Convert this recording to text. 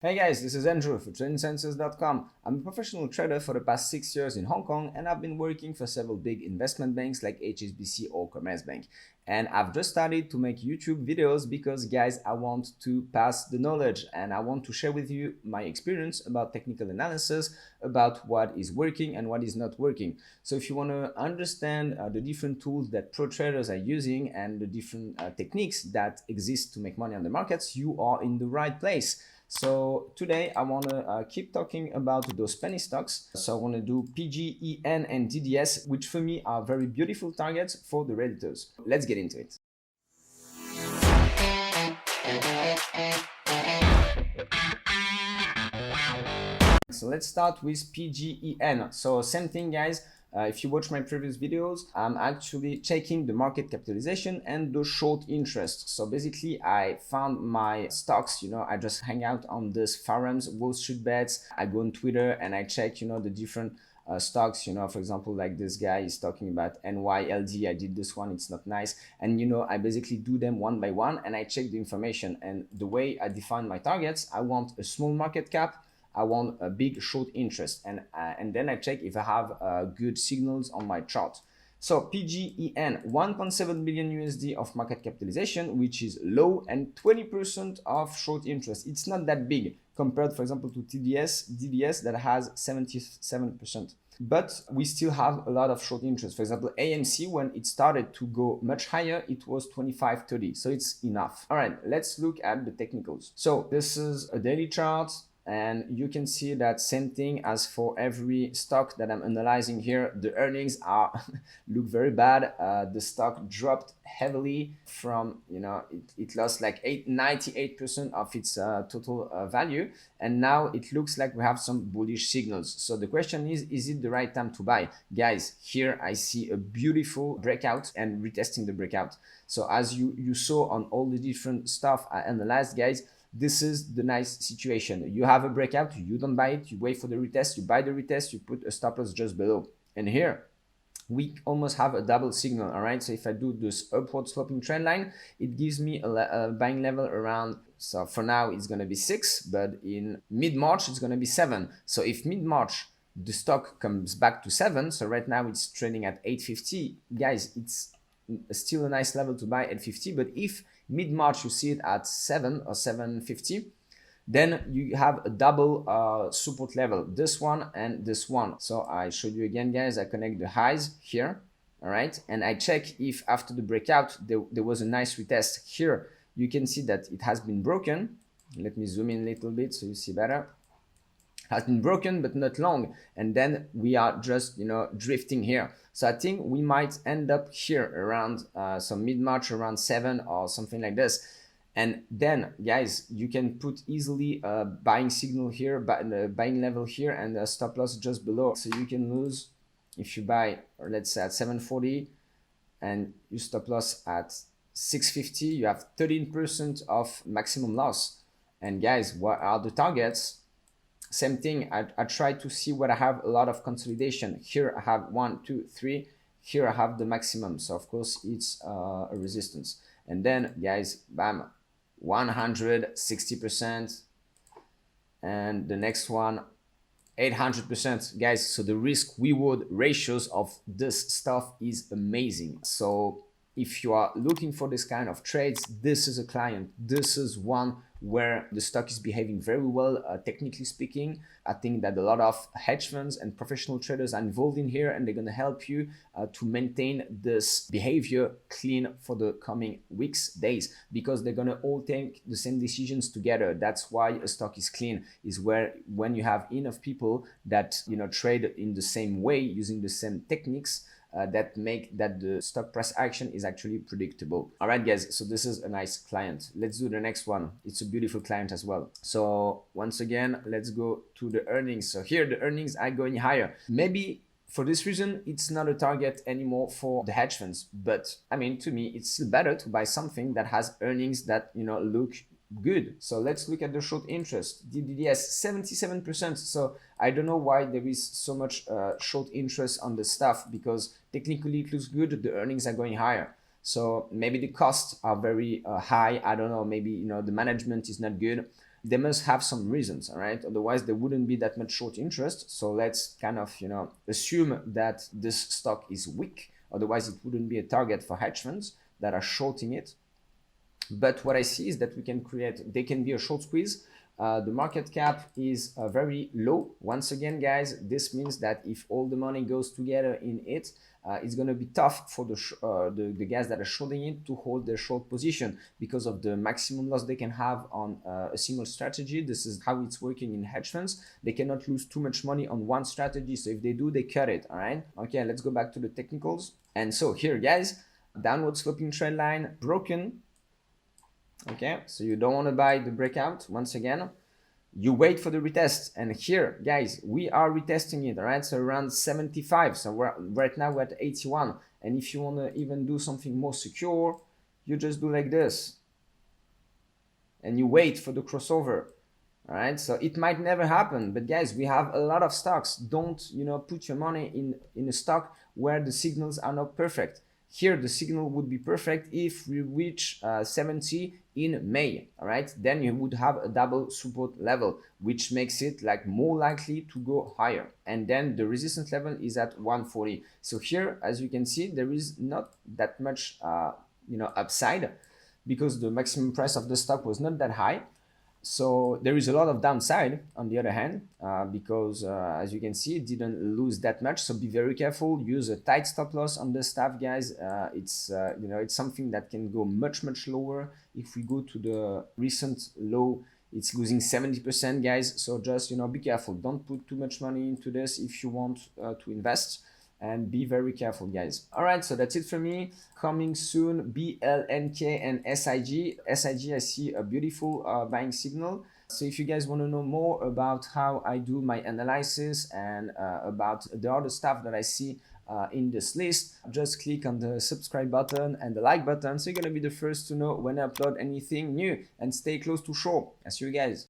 Hey guys, this is Andrew for TrendLineses.com. I'm a professional trader for the past 6 years in Hong Kong, and I've been working for several big investment banks like HSBC or Commerzbank. And I've just started to make YouTube videos because, guys, I want to pass the knowledge and I want to share with you my experience about technical analysis, about what is working and what is not working. So if you want to understand the different tools that pro traders are using and the different techniques that exist to make money on the markets, you are in the right place. So today I want to keep talking about those penny stocks. So I want to do PGEN and DDS, which for me are very beautiful targets for the Redditors. Let's get into it. So let's start with PGEN. So same thing, guys. If you watch my previous videos, I'm actually checking the market capitalization and the short interest. So basically, I found my stocks, I just hang out on these forums, Wall Street Bets. I go on Twitter and I check, the different stocks, for example, like this guy is talking about NYLD. I did this one, it's not nice. And, I basically do them one by one and I check the information. And the way I define my targets, I want a small market cap, I want a big short interest, and then I check if I have good signals on my chart. So PGEN, 1.7 billion USD of market capitalization, which is low, and 20% of short interest. It's not that big compared, for example, to DDS that has 77%. But we still have a lot of short interest. For example, AMC, when it started to go much higher, it was 25.30. So it's enough. All right, let's look at the technicals. So this is a daily chart. And you can see that same thing as for every stock that I'm analyzing here. The earnings are look very bad. The stock dropped heavily from, it lost like 98% of its total value. And now it looks like we have some bullish signals. So the question is it the right time to buy? Guys, here I see a beautiful breakout and retesting the breakout. So as you saw on all the different stuff I analyzed, guys, this is the nice situation. You have a breakout, you don't buy it, you wait for the retest, you buy the retest, you put a stop loss just below. And here we almost have a double signal. All right, so if I do this upward sloping trend line, it gives me a buying level around, so for now it's going to be 6, but in mid-March it's going to be 7. So if mid-March the stock comes back to 7, so right now it's trading at 850, guys, it's still a nice level to buy at 50. But if mid-March you see it at 7 or 750, then you have a double support level, this one and this one. So I showed you again, guys, I connect the highs here, all right, and I check if after the breakout there was a nice retest. Here you can see that it has been broken. Let me zoom in a little bit so you see better. Has been broken but not long, and then we are just drifting here. So I think we might end up here around some mid-March, around 7 or something like this. And then, guys, you can put easily a buying signal here, buying level here, and a stop loss just below. So you can lose if you buy, or let's say at 740 and you stop loss at 650, you have 13% of maximum loss. And guys, what are the targets? Same thing, I try to see where I have a lot of consolidation. Here I have 1, 2, 3. Here I have the maximum. So of course it's a resistance. And then, guys, bam, 160%. And the next one, 800%. Guys, so the risk reward ratios of this stuff is amazing. So if you are looking for this kind of trades, this is a client. This is one where the stock is behaving very well, technically speaking. I think that a lot of hedge funds and professional traders are involved in here, and they're going to help you to maintain this behavior clean for the coming weeks, days, because they're going to all take the same decisions together. That's why a stock is clean, is where when you have enough people that trade in the same way, using the same techniques, that make that the stock price action is actually predictable. All right, guys, so this is a nice client. Let's do the next one. It's a beautiful client as well. So once again, let's go to the earnings. So here the earnings are going higher. Maybe for this reason, it's not a target anymore for the hedge funds. But I mean, to me, it's still better to buy something that has earnings that look good. So let's look at the short interest. DDS 77%. So I don't know why there is so much short interest on the stuff, because technically it looks good, the earnings are going higher. So maybe the costs are very high. I don't know, maybe the management is not good. they must have some reasons, all right? Otherwise there wouldn't be that much short interest. So let's kind of, you know, assume that this stock is weak. Otherwise it wouldn't be a target for hedge funds that are shorting it. But what I see is that we can create, they can be a short squeeze. The market cap is very low. Once again, guys, this means that if all the money goes together in it, it's going to be tough for the guys that are shorting it to hold their short position because of the maximum loss they can have on a single strategy. This is how it's working in hedge funds. They cannot lose too much money on one strategy. So if they do, they cut it. All right. Okay, let's go back to the technicals. And so here, guys, downward sloping trend line broken. Okay, so you don't want to buy the breakout. Once again, you wait for the retest, and here, guys, we are retesting it. All right, so around 75. So right now we're at 81, and if you want to even do something more secure, you just do like this and you wait for the crossover. All right, so it might never happen, but guys, we have a lot of stocks. Don't, you know, put your money in a stock where the signals are not perfect. Here, the signal would be perfect if we reach 70 in May, all right? Then you would have a double support level, which makes it like more likely to go higher. And then the resistance level is at 140. So here, as you can see, there is not that much, you know, upside because the maximum price of the stock was not that high. So there is a lot of downside on the other hand, because as you can see, it didn't lose that much. So be very careful, use a tight stop loss on the stuff, guys. It's you know, it's something that can go much lower. If we go to the recent low, it's losing 70%, guys. So just, you know, be careful. Don't put too much money into this if you want to invest. And be very careful, guys. All right, so that's it for me. Coming soon, BLNK and SIG. SIG, I see a beautiful buying signal. So if you guys want to know more about how I do my analysis and about the other stuff that I see in this list, just click on the subscribe button and the like button, so you're gonna be the first to know when I upload anything new, and stay close to shore. I'll see you guys.